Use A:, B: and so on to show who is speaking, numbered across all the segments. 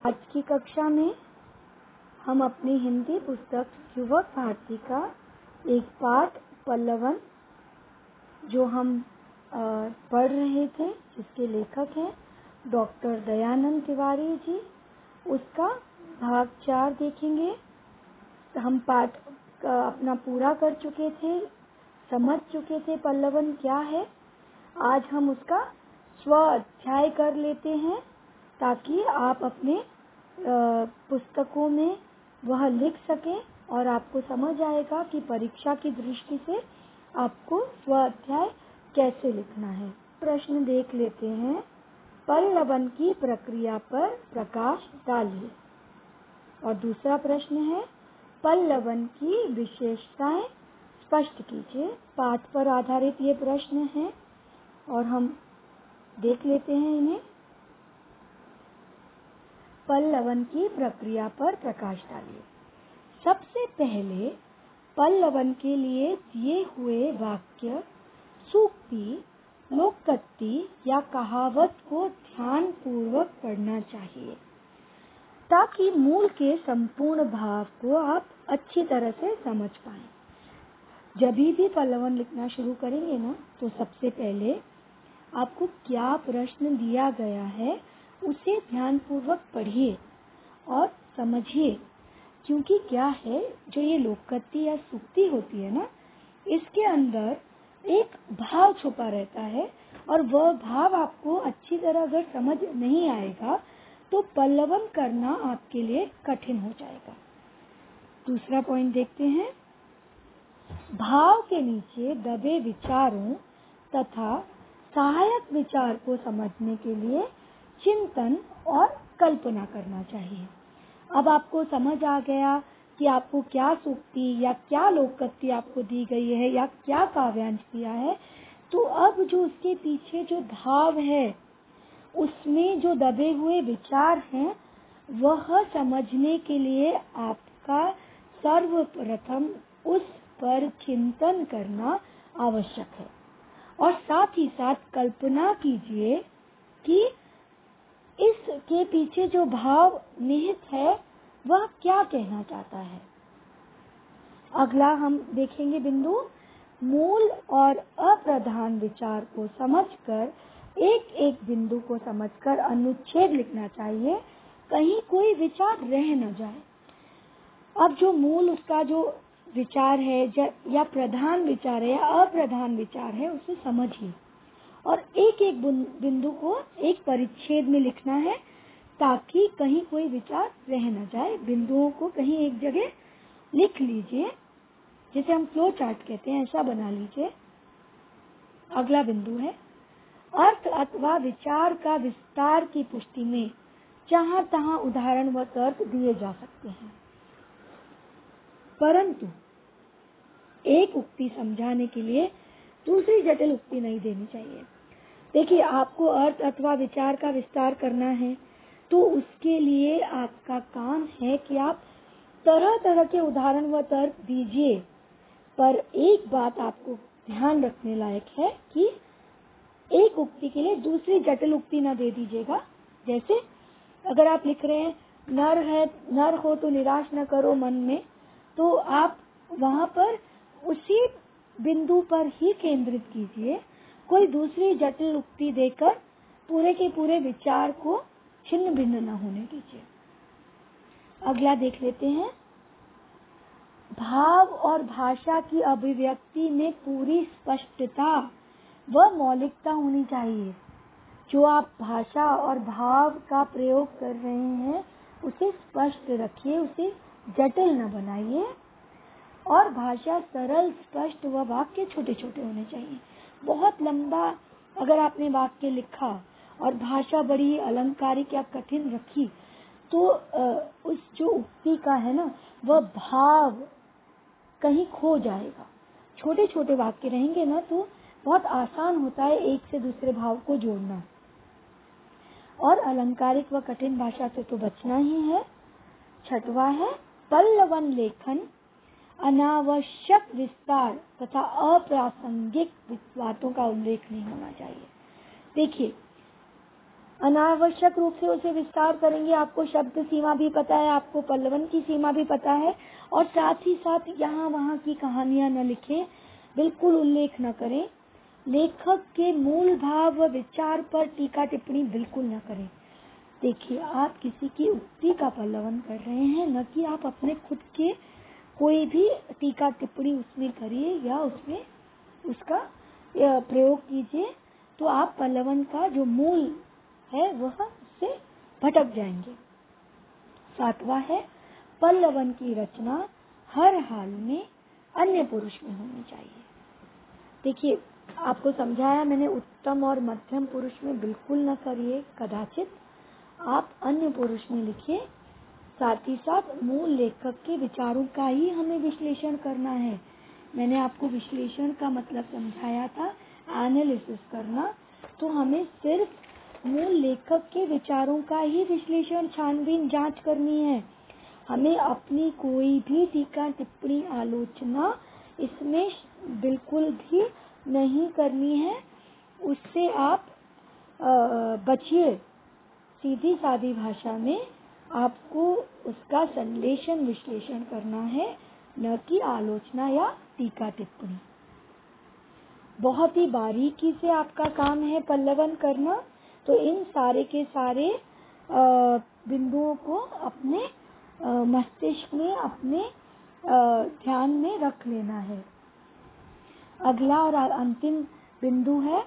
A: आज की कक्षा में हम अपनी हिंदी पुस्तक युवक भारती का एक पाठ पल्लवन जो हम पढ़ रहे थे, जिसके लेखक हैं डॉक्टर दयानंद तिवारी जी, उसका भाग 4 देखेंगे। हम पाठ अपना पूरा कर चुके थे, समझ चुके थे पल्लवन क्या है। आज हम उसका स्व अध्याय कर लेते हैं ताकि आप अपने पुस्तकों में वह लिख सकें और आपको समझ आएगा कि परीक्षा की दृष्टि से आपको स्व अध्याय कैसे लिखना है। प्रश्न देख लेते हैं। पल्लवन की प्रक्रिया पर प्रकाश डालिए। और दूसरा प्रश्न है, पल्लवन की विशेषताएं स्पष्ट कीजिए। पाठ पर आधारित ये प्रश्न हैं और हम देख लेते हैं इन्हें। पल्लवन की प्रक्रिया पर प्रकाश डालिए। सबसे पहले पल्लवन के लिए दिए हुए वाक्य, सूक्ति, लोकोक्ति या कहावत को ध्यान पूर्वक पढ़ना चाहिए ताकि मूल के संपूर्ण भाव को आप अच्छी तरह से समझ पाएं। जब भी पल्लवन लिखना शुरू करेंगे ना, तो सबसे पहले आपको क्या प्रश्न दिया गया है उसे ध्यान पूर्वक पढ़िए और समझिए। क्योंकि क्या है, जो ये लोकोक्ति या सूक्ति होती है ना, इसके अंदर एक भाव छुपा रहता है और वह भाव आपको अच्छी तरह अगर समझ नहीं आएगा तो पल्लवन करना आपके लिए कठिन हो जाएगा। दूसरा पॉइंट देखते हैं। भाव के नीचे दबे विचारों तथा सहायक विचार को समझने के लिए चिंतन और कल्पना करना चाहिए। अब आपको समझ आ गया कि आपको क्या सूक्ति या क्या लोकोक्ति आपको दी गई है या क्या काव्यांश दिया है, तो अब जो उसके पीछे जो भाव है, उसमें जो दबे हुए विचार हैं, वह समझने के लिए आपका सर्वप्रथम उस पर चिंतन करना आवश्यक है। और साथ ही साथ कल्पना कीजिए कि इसके पीछे जो भाव निहित है वह क्या कहना चाहता है। अगला हम देखेंगे बिंदु, मूल और अप्रधान विचार को समझकर एक एक बिंदु को समझकर अनुच्छेद लिखना चाहिए, कहीं कोई विचार रह न जाए। अब जो मूल उसका जो विचार है या प्रधान विचार है या अप्रधान विचार है, उसे समझिए और एक एक बिंदु को एक परिच्छेद में लिखना है ताकि कहीं कोई विचार रह न जाए। बिंदुओं को कहीं एक जगह लिख लीजिए, जिसे हम फ्लो चार्ट कहते हैं, ऐसा बना लीजिए। अगला बिंदु है, अर्थ अथवा विचार का विस्तार की पुष्टि में जहाँ तहाँ उदाहरण व तर्क दिए जा सकते हैं, परंतु एक उक्ति समझाने के लिए दूसरी जटिल उक्ति नहीं देनी चाहिए। देखिए, आपको अर्थ अथवा विचार का विस्तार करना है तो उसके लिए आपका काम है कि आप तरह तरह के उदाहरण व तर्क दीजिए, पर एक बात आपको ध्यान रखने लायक है कि एक उक्ति के लिए दूसरी जटिल उक्ति ना दे दीजिएगा। जैसे अगर आप लिख रहे हैं नर हो तो निराश न करो मन में, तो आप वहाँ पर उसी बिंदु पर ही केंद्रित कीजिए, कोई दूसरी जटिल उक्ति देकर पूरे के पूरे विचार को छिन्न भिन्न न होने दीजिए। अगला देख लेते हैं, भाव और भाषा की अभिव्यक्ति में पूरी स्पष्टता व मौलिकता होनी चाहिए। जो आप भाषा और भाव का प्रयोग कर रहे हैं उसे स्पष्ट रखिए, उसे जटिल न बनाइए। और भाषा सरल, स्पष्ट व वाक्य छोटे छोटे होने चाहिए। बहुत लंबा अगर आपने वाक्य लिखा और भाषा बड़ी अलंकारिक या कठिन रखी तो उस जो उक्ति का है ना, वह भाव कहीं खो जाएगा। छोटे छोटे वाक्य रहेंगे ना तो बहुत आसान होता है एक से दूसरे भाव को जोड़ना। और अलंकारिक व कठिन भाषा से तो बचना ही है। छठवां है, पल्लवन लेखन अनावश्यक विस्तार तथा अप्रासंगिक बातों का उल्लेख नहीं होना चाहिए। देखिए, अनावश्यक रूप से उसे विस्तार करेंगे। आपको शब्द सीमा भी पता है, आपको पल्लवन की सीमा भी पता है, और साथ ही साथ यहाँ वहाँ की कहानियां न लिखें, बिल्कुल उल्लेख न करें। लेखक के मूल भाव व विचार पर टीका टिप्पणी बिल्कुल न करें। देखिए, आप किसी की उक्ति का पल्लवन कर रहे हैं, न कि आप अपने खुद के कोई भी टीका टिप्पणी उसमें करिए या उसमें उसका प्रयोग कीजिए, तो आप पल्लवन का जो मूल है वह उससे भटक जाएंगे। 7वां है, पल्लवन की रचना हर हाल में अन्य पुरुष में होनी चाहिए। देखिए, आपको समझाया मैंने, उत्तम और मध्यम पुरुष में बिल्कुल न करिए, कदाचित आप अन्य पुरुष में लिखिए। साथ ही साथ मूल लेखक के विचारों का ही हमें विश्लेषण करना है। मैंने आपको विश्लेषण का मतलब समझाया था, एनालिसिस करना, तो हमें सिर्फ मूल लेखक के विचारों का ही विश्लेषण, छानबीन, जांच करनी है। हमें अपनी कोई भी टीका टिप्पणी, आलोचना इसमें बिल्कुल भी नहीं करनी है। उससे आप बचिए। सीधी सादी भाषा में आपको उसका संश्लेषण, विश्लेषण करना है, न कि आलोचना या टीका टिप्पणी। बहुत ही बारीकी से आपका काम है पल्लवन करना, तो इन सारे के सारे बिंदुओं को अपने मस्तिष्क में, अपने ध्यान में रख लेना है। अगला और अंतिम बिंदु है,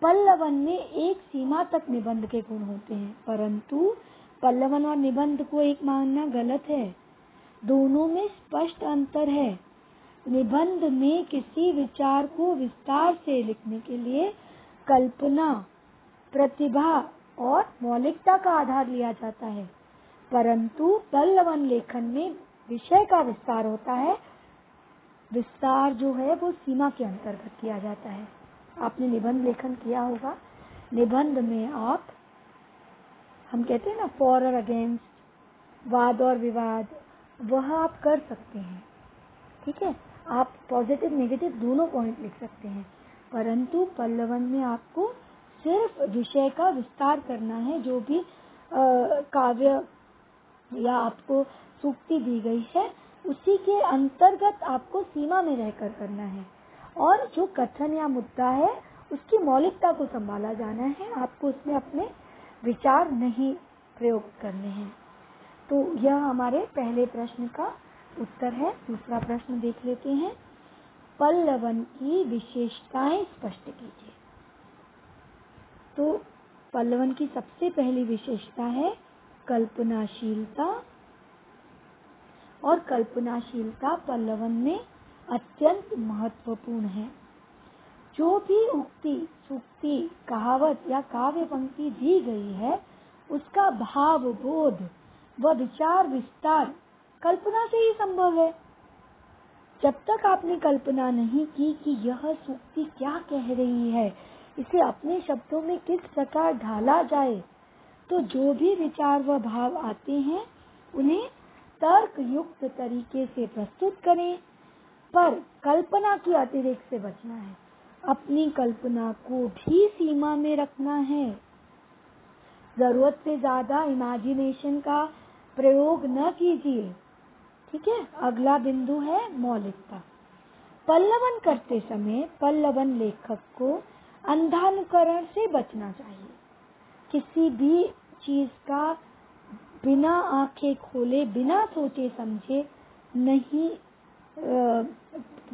A: पल्लवन में एक सीमा तक निबंध के गुण होते हैं, परंतु पल्लवन और निबंध को एक मानना गलत है। दोनों में स्पष्ट अंतर है। निबंध में किसी विचार को विस्तार से लिखने के लिए कल्पना, प्रतिभा और मौलिकता का आधार लिया जाता है, परंतु पल्लवन लेखन में विषय का विस्तार होता है। विस्तार जो है वो सीमा के अंतर्गत किया जाता है। आपने निबंध लेखन किया होगा, निबंध में आप, हम कहते हैं ना, फॉर और अगेंस्ट, वाद और विवाद, वह आप कर सकते हैं, ठीक है। आप पॉजिटिव नेगेटिव दोनों पॉइंट लिख सकते हैं, परंतु पल्लवन में आपको सिर्फ विषय का विस्तार करना है। जो भी काव्य या आपको सूक्ति दी गई है, उसी के अंतर्गत आपको सीमा में रहकर करना है, और जो कथन या मुद्दा है उसकी मौलिकता को संभाला जाना है। आपको उसमें अपने विचार नहीं प्रयोग करने हैं। तो यह हमारे पहले प्रश्न का उत्तर है। दूसरा प्रश्न देख लेते हैं, पल्लवन की विशेषताएं स्पष्ट कीजिए। तो पल्लवन की सबसे पहली विशेषता है कल्पनाशीलता, और कल्पनाशीलता पल्लवन में अत्यंत महत्वपूर्ण है। जो भी उक्ति, सूक्ति, कहावत या काव्य पंक्ति दी गई है, उसका भाव, बोध व विचार विस्तार कल्पना से ही संभव है। जब तक आपने कल्पना नहीं की कि यह सूक्ति क्या कह रही है, इसे अपने शब्दों में किस प्रकार ढाला जाए, तो जो भी विचार व भाव आते हैं उन्हें तर्क युक्त तरीके से प्रस्तुत करें, पर कल्पना की अतिरेक से बचना है। अपनी कल्पना को भी सीमा में रखना है। जरूरत से ज्यादा इमेजिनेशन का प्रयोग न कीजिए, ठीक है। अगला बिंदु है मौलिकता। पल्लवन करते समय पल्लवन लेखक को अंधानुकरण से बचना चाहिए। किसी भी चीज का बिना आंखें खोले, बिना सोचे समझे नहीं,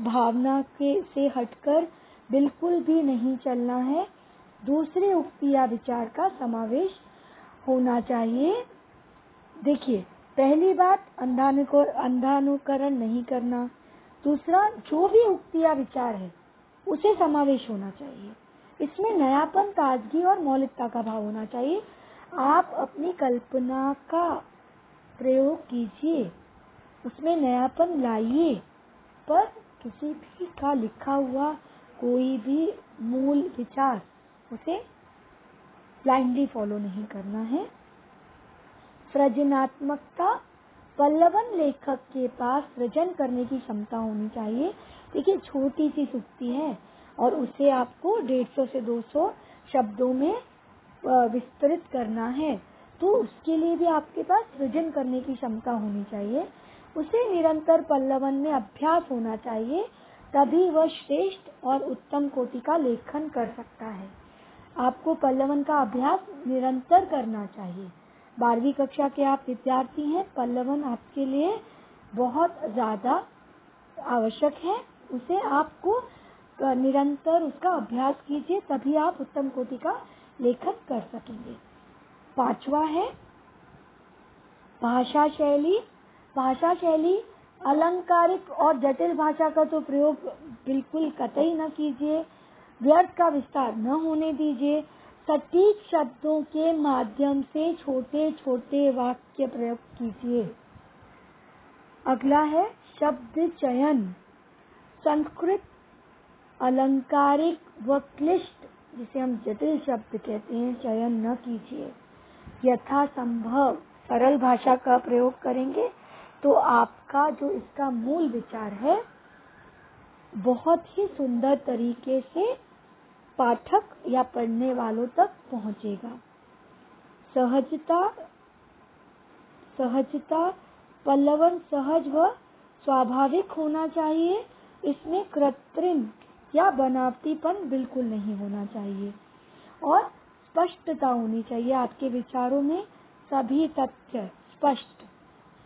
A: भावना के से हटकर बिल्कुल भी नहीं चलना है। दूसरे उक्ति या विचार का समावेश होना चाहिए। देखिए, पहली बात, अंधानुकरण नहीं करना। दूसरा, जो भी उक्ति या विचार है उसे समावेश होना चाहिए। इसमें नयापन, ताजगी और मौलिकता का भाव होना चाहिए। आप अपनी कल्पना का प्रयोग कीजिए, उसमें नयापन लाइए, पर किसी भी का लिखा हुआ कोई भी मूल विचार उसे ब्लाइंडली फॉलो नहीं करना है। सृजनात्मकता, पल्लवन लेखक के पास सृजन करने की क्षमता होनी चाहिए। देखिए, छोटी सी सूक्ति है और उसे आपको 150 से 200 शब्दों में विस्तृत करना है तो उसके लिए भी आपके पास सृजन करने की क्षमता होनी चाहिए। उसे निरंतर पल्लवन में अभ्यास होना चाहिए, तभी वह श्रेष्ठ और उत्तम कोटि का लेखन कर सकता है। आपको पल्लवन का अभ्यास निरंतर करना चाहिए। 12वीं कक्षा के आप विद्यार्थी हैं, पल्लवन आपके लिए बहुत ज्यादा आवश्यक है। उसे आपको निरंतर उसका अभ्यास कीजिए, तभी आप उत्तम कोटि का लेखन कर सकेंगे। 5वां है भाषा शैली। भाषा शैली अलंकारिक और जटिल भाषा का तो प्रयोग बिल्कुल कतई न कीजिए। व्यर्थ का विस्तार न होने दीजिए। सटीक शब्दों के माध्यम से छोटे छोटे वाक्य प्रयोग कीजिए। अगला है शब्द चयन। संस्कृत अलंकारिक व क्लिष्ट, जिसे हम जटिल शब्द कहते हैं, चयन न कीजिए। यथासंभव सरल भाषा का प्रयोग करेंगे तो आपका जो इसका मूल विचार है बहुत ही सुंदर तरीके से पाठक या पढ़ने वालों तक पहुंचेगा। सहजता पल्लवन सहज व स्वाभाविक होना चाहिए। इसमें कृत्रिम या बनावटीपन बिल्कुल नहीं होना चाहिए और स्पष्टता होनी चाहिए। आपके विचारों में सभी तथ्य स्पष्ट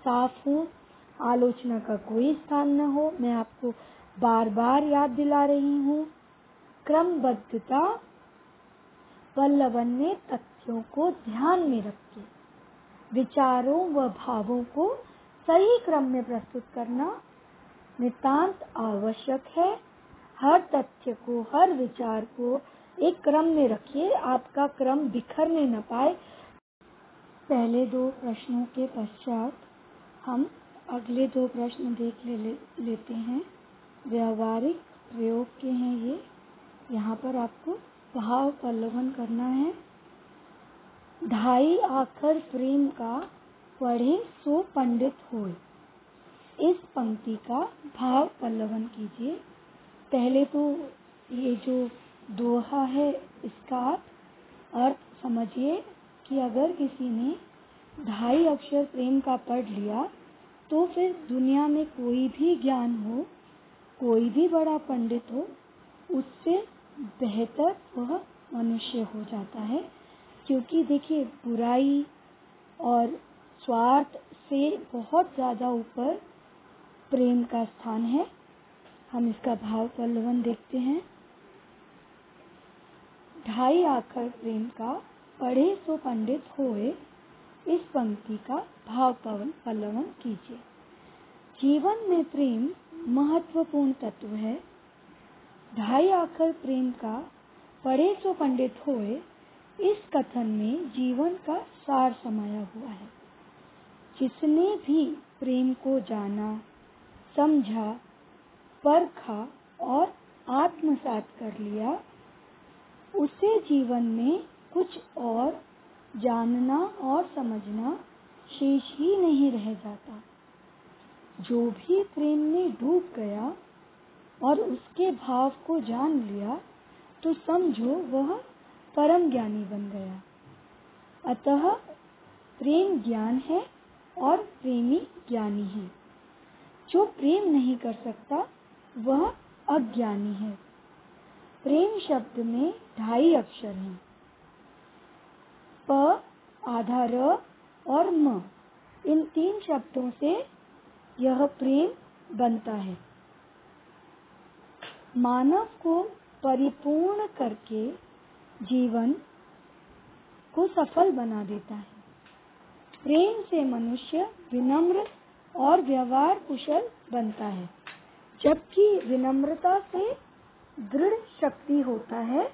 A: साफ हो, आलोचना का कोई स्थान न हो। मैं आपको बार बार याद दिला रही हूँ। क्रमबद्धता पल्लवन में तथ्यों को ध्यान में रखिए। विचारों व भावों को सही क्रम में प्रस्तुत करना नितांत आवश्यक है। हर तथ्य को, हर विचार को एक क्रम में रखिए, आपका क्रम बिखरने न पाए। पहले 2 प्रश्नों के पश्चात हम अगले 2 प्रश्न देख लेते हैं। व्यावहारिक प्रयोग के हैं ये। यहाँ पर आपको भाव पल्लवन करना है। ढाई आखर प्रेम का पढ़े सो पंडित होए। इस पंक्ति का भाव पल्लवन कीजिए। पहले तो ये जो दोहा है इसका आप अर्थ समझिए कि अगर किसी ने 2.5 अक्षर प्रेम का पढ़ लिया तो फिर दुनिया में कोई भी ज्ञान हो, कोई भी बड़ा पंडित हो, उससे बेहतर वह मनुष्य हो जाता है। क्योंकि देखिए बुराई और स्वार्थ से बहुत ज्यादा ऊपर प्रेम का स्थान है। हम इसका भाव पल्लवन देखते हैं। 2.5 आखर प्रेम का पढ़े सो पंडित होए। इस पंक्ति का भाव पल्लवन कीजिए। जीवन में प्रेम महत्वपूर्ण तत्व है। 2.5 आखर प्रेम का पढ़े सो पंडित होए, इस कथन में जीवन का सार समाया हुआ है। जिसने भी प्रेम को जाना, समझा, परखा और आत्मसात कर लिया, उसे जीवन में कुछ और जानना और समझना शेष ही नहीं रह जाता। जो भी प्रेम में डूब गया और उसके भाव को जान लिया तो समझो वह परम ज्ञानी बन गया। अतः प्रेम ज्ञान है और प्रेमी ज्ञानी है। जो प्रेम नहीं कर सकता वह अज्ञानी है। प्रेम शब्द में 2.5 अक्षर हैं। प, आधा र और म, इन 3 शब्दों से यह प्रेम बनता है। मानव को परिपूर्ण करके जीवन को सफल बना देता है। प्रेम से मनुष्य विनम्र और व्यवहार कुशल बनता है, जबकि विनम्रता से दृढ़ शक्ति होता है,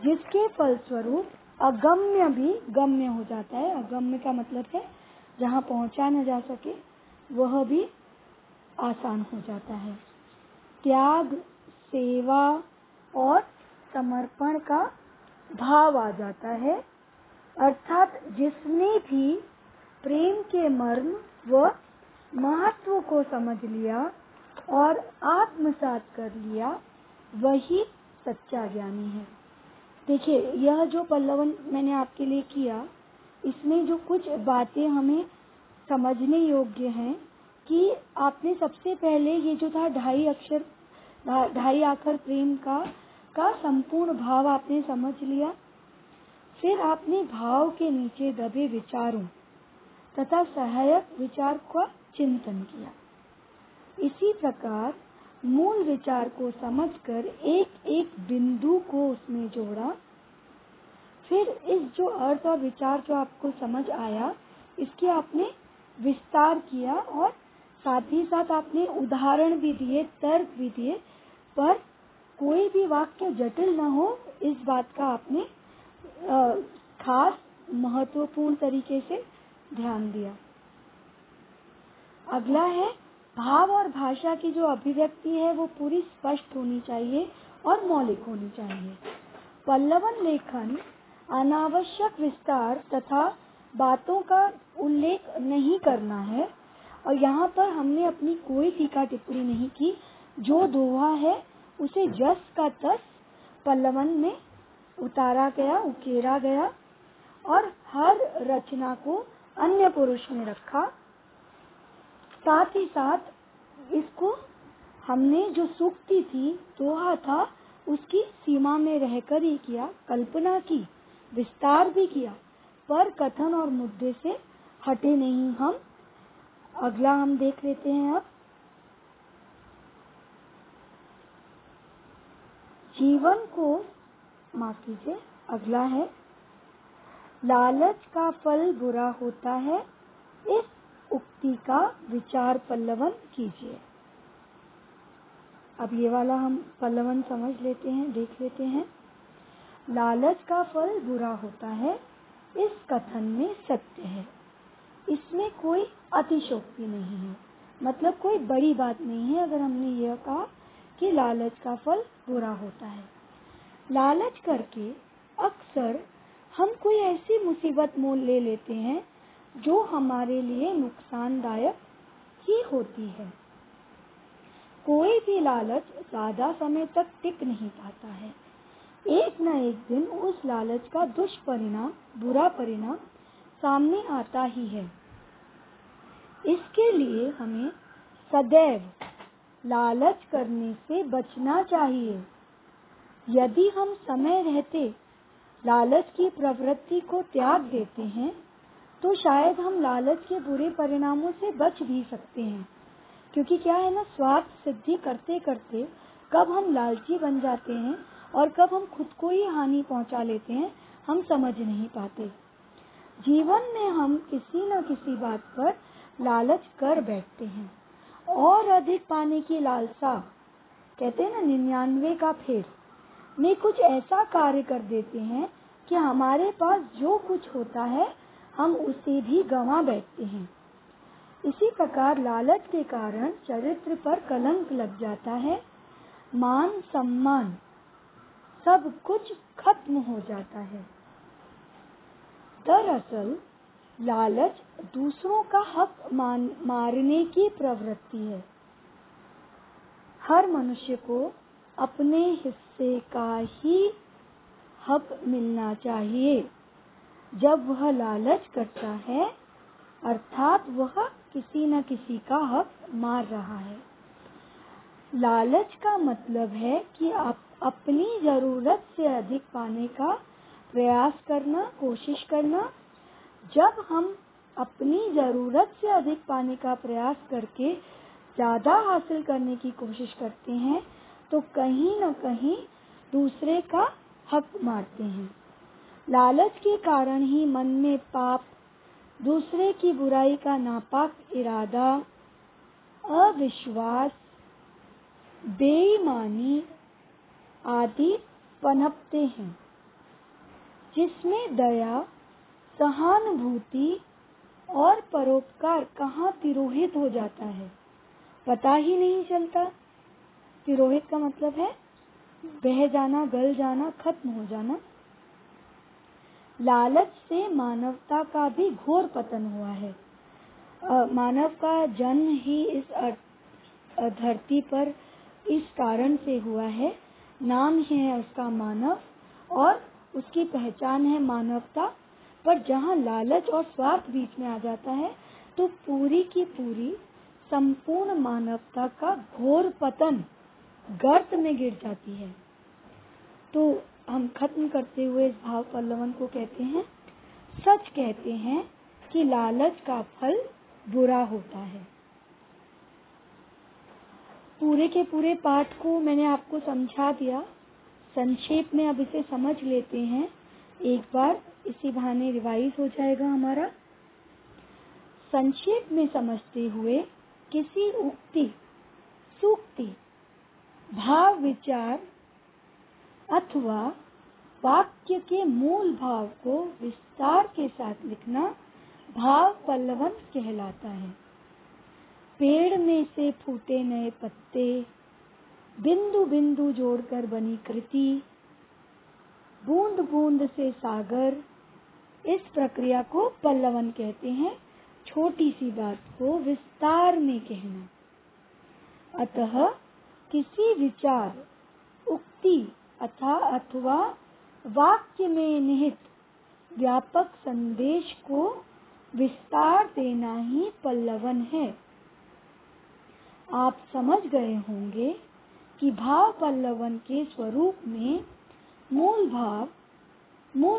A: जिसके फलस्वरूप अगम्य भी गम्य हो जाता है। अगम्य का मतलब है जहाँ पहुँचा न जा सके वह भी आसान हो जाता है। त्याग, सेवा और समर्पण का भाव आ जाता है। अर्थात जिसने भी प्रेम के मर्म व महत्व को समझ लिया और आत्मसात कर लिया, वही सच्चा ज्ञानी है। देखिए, यह जो पल्लवन मैंने आपके लिए किया, इसमें जो कुछ बातें हमें समझने योग्य हैं कि आपने सबसे पहले ये जो था 2.5 आखर प्रेम का संपूर्ण भाव आपने समझ लिया। फिर आपने भाव के नीचे दबे विचारों तथा सहायक विचार का चिंतन किया। इसी प्रकार मूल विचार को समझकर एक एक बिंदु को उसमें जोड़ा। फिर इस जो अर्थ और विचार जो आपको समझ आया, इसके आपने विस्तार किया और साथ ही साथ आपने उदाहरण भी दिए, तर्क भी दिए, पर कोई भी वाक्य जटिल न हो, इस बात का आपने खास महत्वपूर्ण तरीके से ध्यान दिया। अगला है, भाव और भाषा की जो अभिव्यक्ति है वो पूरी स्पष्ट होनी चाहिए और मौलिक होनी चाहिए। पल्लवन लेखन अनावश्यक विस्तार तथा बातों का उल्लेख नहीं करना है, और यहाँ पर हमने अपनी कोई टीका टिप्पणी नहीं की। जो दोहा है उसे जस का तस पल्लवन में उतारा गया, उकेरा गया, और हर रचना को अन्य पुरुष में रखा। साथ ही साथ इसको हमने जो सूक्ति थी, दोहा था, उसकी सीमा में रहकर ही किया, कल्पना की, विस्तार भी किया, पर कथन और मुद्दे से हटे नहीं हम। अगला हम देख लेते हैं अब। जीवन को, माफ कीजिए, अगला है, लालच का फल बुरा होता है, इस उक्ति का विचार पल्लवन कीजिए। अब ये वाला हम पल्लवन समझ लेते हैं, देख लेते हैं। लालच का फल बुरा होता है, इस कथन में सत्य है। इसमें कोई अतिशयोक्ति नहीं है, मतलब कोई बड़ी बात नहीं है अगर हमने यह कहा कि लालच का फल बुरा होता है। लालच करके अक्सर हम कोई ऐसी मुसीबत मोल ले लेते हैं जो हमारे लिए नुकसानदायक ही होती है। कोई भी लालच ज्यादा समय तक टिक नहीं पाता है। एक न एक दिन उस लालच का दुष्परिणाम, बुरा परिणाम सामने आता ही है। इसके लिए हमें सदैव लालच करने से बचना चाहिए। यदि हम समय रहते लालच की प्रवृत्ति को त्याग देते हैं तो शायद हम लालच के बुरे परिणामों से बच भी सकते हैं। क्योंकि क्या है ना, स्वार्थ सिद्धि करते करते कब हम लालची बन जाते हैं और कब हम खुद को ही हानि पहुंचा लेते हैं, हम समझ नहीं पाते। जीवन में हम किसी न किसी बात पर लालच कर बैठते हैं और अधिक पाने की लालसा, कहते हैं ना 99 का फेर, में कुछ ऐसा कार्य कर देते हैं कि हमारे पास जो कुछ होता है हम उसे भी गंवा बैठते हैं। इसी प्रकार लालच के कारण चरित्र पर कलंक लग जाता है, मान सम्मान सब कुछ खत्म हो जाता है। दरअसल लालच दूसरों का हक मारने की प्रवृत्ति है। हर मनुष्य को अपने हिस्से का ही हक मिलना चाहिए। जब वह लालच करता है अर्थात वह किसी न किसी का हक मार रहा है। लालच का मतलब है कि आप अपनी जरूरत से अधिक पाने का प्रयास करना, कोशिश करना। जब हम अपनी जरूरत से अधिक पाने का प्रयास करके ज्यादा हासिल करने की कोशिश करते हैं तो कहीं न कहीं दूसरे का हक मारते हैं। लालच के कारण ही मन में पाप, दूसरे की बुराई का नापाक इरादा, अविश्वास, बेईमानी आदि पनपते हैं, जिसमें दया, सहानुभूति और परोपकार कहाँ तिरोहित हो जाता है, पता ही नहीं चलता। तिरोहित का मतलब है बह जाना, गल जाना, खत्म हो जाना। लालच से मानवता का भी घोर पतन हुआ है। मानव का जन्म ही इस धरती पर इस कारण से हुआ है, नाम ही है उसका मानव, और उसकी पहचान है मानवता। पर जहाँ लालच और स्वार्थ बीच में आ जाता है तो पूरी की पूरी संपूर्ण मानवता का घोर पतन गर्त में गिर जाती है। तो हम खत्म करते हुए इस भाव पल्लवन को कहते हैं, सच कहते हैं कि लालच का फल बुरा होता है। पूरे के पूरे पाठ को मैंने आपको समझा दिया। संक्षेप में अब इसे समझ लेते हैं एक बार, इसी बहाने रिवाइज हो जाएगा हमारा। संक्षेप में समझते हुए किसी उक्ति, सूक्ति, भाव, विचार अथवा वाक्य के मूल भाव को विस्तार के साथ लिखना भाव पल्लवन कहलाता है। पेड़ में से फूटे नए पत्ते, बिंदु बिंदु जोड़कर बनी कृति, बूंद बूंद से सागर, इस प्रक्रिया को पल्लवन कहते हैं। छोटी सी बात को विस्तार में कहना। अतः किसी विचार, उक्ति अथवा वाक्य में निहित व्यापक संदेश को विस्तार देना ही पल्लवन है। आप समझ गए होंगे कि भाव पल्लवन के स्वरूप में मूल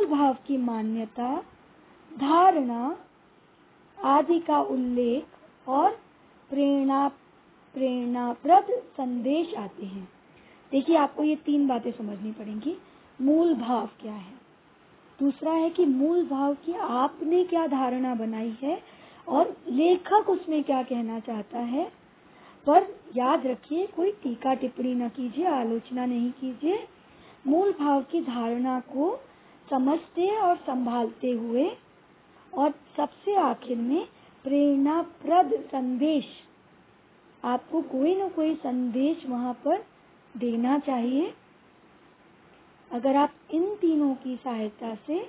A: भाव की मान्यता, धारणा आदि का उल्लेख और प्रेरणाप्रद संदेश आते हैं। देखिए, आपको ये 3 बातें समझनी पड़ेंगी। मूल भाव क्या है, दूसरा है कि मूल भाव की आपने क्या धारणा बनाई है और लेखक उसमें क्या कहना चाहता है। पर याद रखिए, कोई टीका टिप्पणी न कीजिए, आलोचना नहीं कीजिए। मूल भाव की धारणा को समझते और संभालते हुए, और सबसे आखिर में प्रेरणाप्रद संदेश, आपको कोई न कोई संदेश वहाँ पर देना चाहिए। अगर आप इन तीनों की सहायता से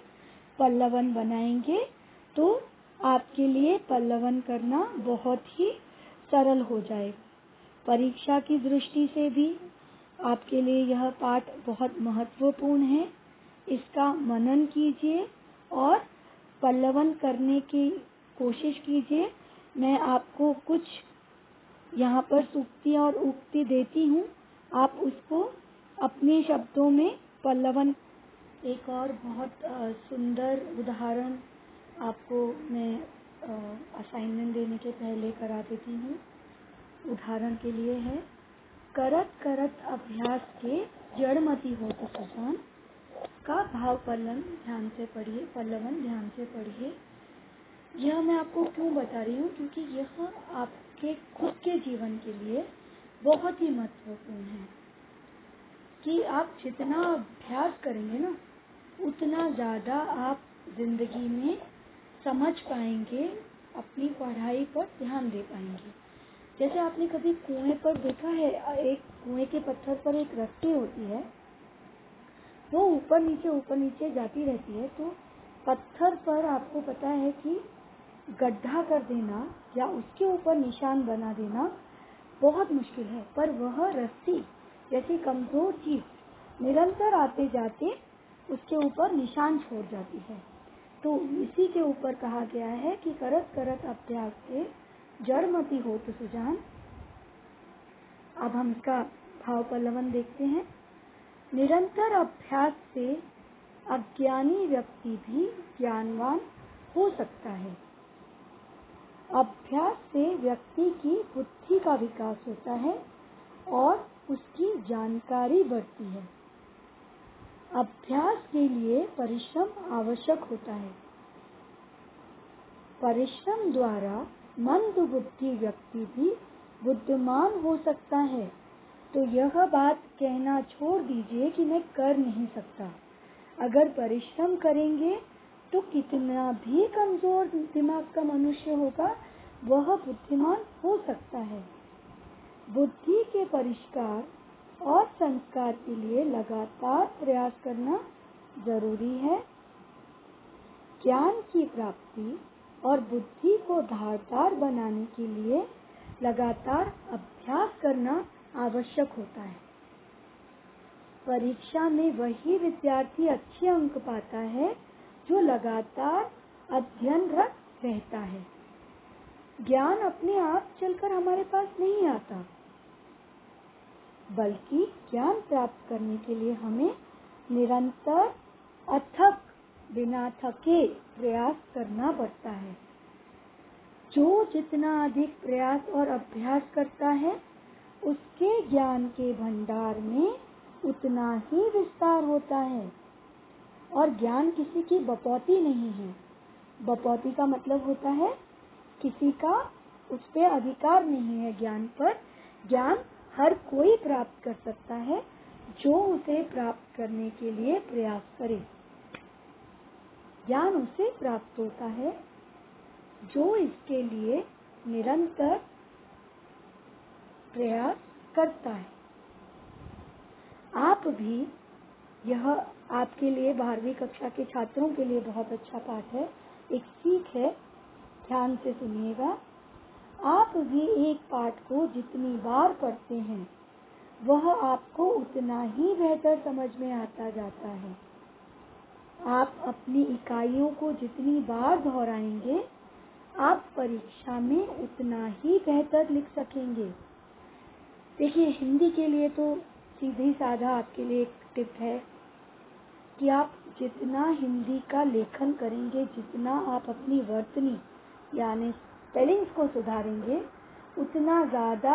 A: पल्लवन बनाएंगे तो आपके लिए पल्लवन करना बहुत ही सरल हो जाएगा। परीक्षा की दृष्टि से भी आपके लिए यह पाठ बहुत महत्वपूर्ण है। इसका मनन कीजिए और पल्लवन करने की कोशिश कीजिए। मैं आपको कुछ यहाँ पर सूक्ति और उक्ति देती हूँ, आप उसको अपने शब्दों में पल्लवन। एक और बहुत सुंदर उदाहरण आपको मैं असाइनमेंट देने के पहले करा देती हूँ। उदाहरण के लिए है, करत करत अभ्यास के जड़मति हो तो सुजान का भाव पल्लवन ध्यान से पढ़िए। यह मैं आपको क्यों बता रही हूँ, क्योंकि यह आपके खुद के जीवन के लिए बहुत ही महत्वपूर्ण है कि आप जितना अभ्यास करेंगे ना, उतना ज़्यादा आप जिंदगी में समझ पाएंगे, अपनी पढ़ाई पर ध्यान दे पाएंगे। जैसे आपने कभी कुएं पर देखा है, एक कुएं के पत्थर पर एक रस्सी होती है, वो ऊपर नीचे जाती रहती है। तो पत्थर पर आपको पता है कि गड्ढा कर देना या उसके ऊपर निशान बना देना बहुत मुश्किल है, पर वह रस्सी जैसी कमजोर चीज निरंतर आते जाते उसके ऊपर निशान छोड़ जाती है। तो इसी के ऊपर कहा गया है कि करत करत अभ्यास से जड़मति हो तो सुजान। अब हम इसका भाव पल्लवन देखते हैं। निरंतर अभ्यास से अज्ञानी व्यक्ति भी ज्ञानवान हो सकता है। अभ्यास से व्यक्ति की बुद्धि का विकास होता है और उसकी जानकारी बढ़ती है। अभ्यास के लिए परिश्रम आवश्यक होता है। परिश्रम द्वारा मंद बुद्धि व्यक्ति भी बुद्धिमान हो सकता है। तो यह बात कहना छोड़ दीजिए कि मैं कर नहीं सकता। अगर परिश्रम करेंगे तो कितना भी कमजोर दिमाग का मनुष्य होगा, वह बुद्धिमान हो सकता है। बुद्धि के परिष्कार और संस्कार के लिए लगातार प्रयास करना जरूरी है। ज्ञान की प्राप्ति और बुद्धि को धारदार बनाने के लिए लगातार अभ्यास करना आवश्यक होता है। परीक्षा में वही विद्यार्थी अच्छे अंक पाता है जो लगातार अध्ययनरत रहता है। ज्ञान अपने आप चलकर हमारे पास नहीं आता, बल्कि ज्ञान प्राप्त करने के लिए हमें निरंतर अथक बिना थके प्रयास करना पड़ता है। जो जितना अधिक प्रयास और अभ्यास करता है, उसके ज्ञान के भंडार में उतना ही विस्तार होता है। और ज्ञान किसी की बपौती नहीं है। बपौती का मतलब होता है किसी का उस पे अधिकार नहीं है ज्ञान पर। ज्ञान हर कोई प्राप्त कर सकता है जो उसे प्राप्त करने के लिए प्रयास करे। ज्ञान उसे प्राप्त होता है जो इसके लिए निरंतर प्रयास करता है। आप भी, यह आपके लिए 12वीं कक्षा के छात्रों के लिए बहुत अच्छा पाठ है, एक सीख है, ध्यान से सुनिएगा। आप भी एक पाठ को जितनी बार पढ़ते हैं वह आपको उतना ही बेहतर समझ में आता जाता है। आप अपनी इकाइयों को जितनी बार दोहराएंगे, आप परीक्षा में उतना ही बेहतर लिख सकेंगे। देखिए, हिंदी के लिए तो सीधी साधा आपके लिए एक टिप है कि आप जितना हिंदी का लेखन करेंगे, जितना आप अपनी वर्तनी यानी स्पेलिंग्स को सुधारेंगे, उतना ज़्यादा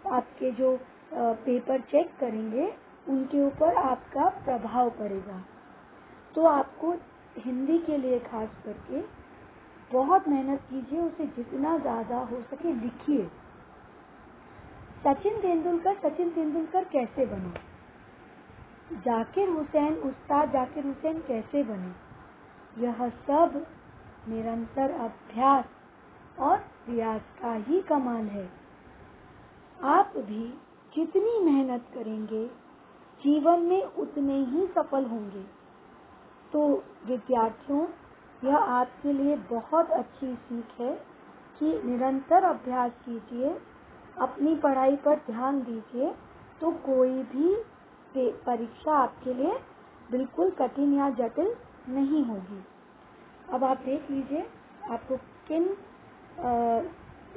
A: आपके जो पेपर चेक करेंगे उनके ऊपर आपका प्रभाव पड़ेगा। तो आपको हिंदी के लिए खास करके बहुत मेहनत कीजिए, उसे जितना ज़्यादा हो सके लिखिए। सचिन तेंदुलकर कैसे बने, उस्ताद जाकिर हुसैन कैसे बने, यह सब निरंतर अभ्यास और रियाज का ही कमाल है। आप भी जितनी मेहनत करेंगे, जीवन में उतने ही सफल होंगे। तो विद्यार्थियों, यह आपके लिए बहुत अच्छी सीख है कि निरंतर अभ्यास कीजिए, अपनी पढ़ाई पर ध्यान दीजिए, तो कोई भी परीक्षा आपके लिए बिल्कुल कठिन या जटिल नहीं होगी। अब आप देख लीजिए आपको किन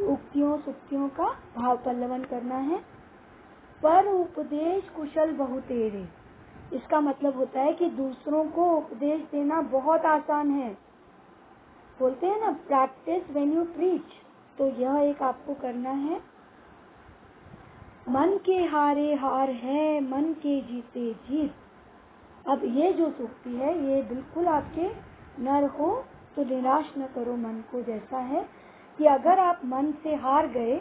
A: उक्तियों सुक्तियों का भाव पल्लवन करना है। पर उपदेश कुशल बहु तेरे, इसका मतलब होता है कि दूसरों को उपदेश देना बहुत आसान है। बोलते हैं ना, प्रैक्टिस व्हेन यू प्रीच। तो यह एक आपको करना है। मन के हारे हार है, मन के जीते जीत। अब ये जो सूक्ति है, ये बिल्कुल आपके नर हो तो निराश न करो मन को, जैसा है कि अगर आप मन से हार गए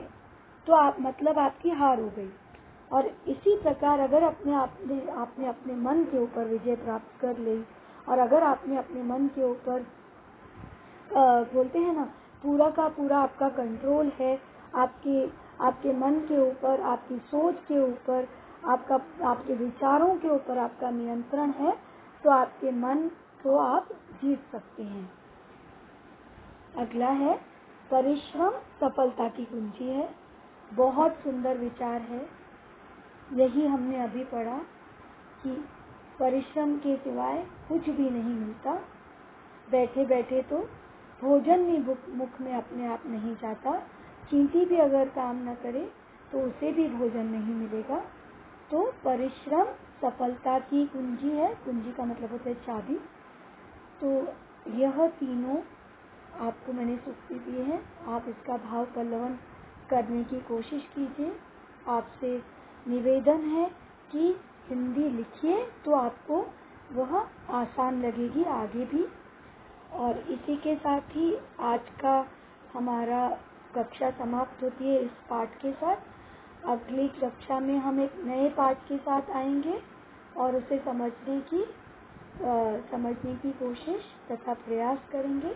A: तो आप मतलब आपकी हार हो गई। और इसी प्रकार अगर आपने अपने मन के ऊपर विजय प्राप्त कर ली, और अगर आपने अपने मन के ऊपर बोलते हैं ना, पूरा का पूरा आपका कंट्रोल है, आपके मन के ऊपर, आपकी सोच के ऊपर, आपके विचारों के ऊपर आपका नियंत्रण है, तो आपके मन को आप जीत सकते हैं। अगला है परिश्रम सफलता की कुंजी है। बहुत सुंदर विचार है। यही हमने अभी पढ़ा कि परिश्रम के सिवाय कुछ भी नहीं मिलता। बैठे बैठे तो भोजन भी मुख में अपने आप नहीं जाता। चींटी भी अगर काम न करे तो उसे भी भोजन नहीं मिलेगा। तो परिश्रम सफलता की कुंजी है। कुंजी का मतलब होता है चाबी। तो यह तीनों आपको मैंने सूक्ति दिए हैं। आप इसका भाव पल्लवन करने की कोशिश कीजिए। आपसे निवेदन है कि हिंदी लिखिए तो आपको वह आसान लगेगी आगे भी। और इसी के साथ ही आज का हमारा कक्षा समाप्त होती है इस पाठ के साथ। अगली कक्षा में हम एक नए पाठ के साथ आएंगे और उसे समझने की कोशिश तथा प्रयास करेंगे।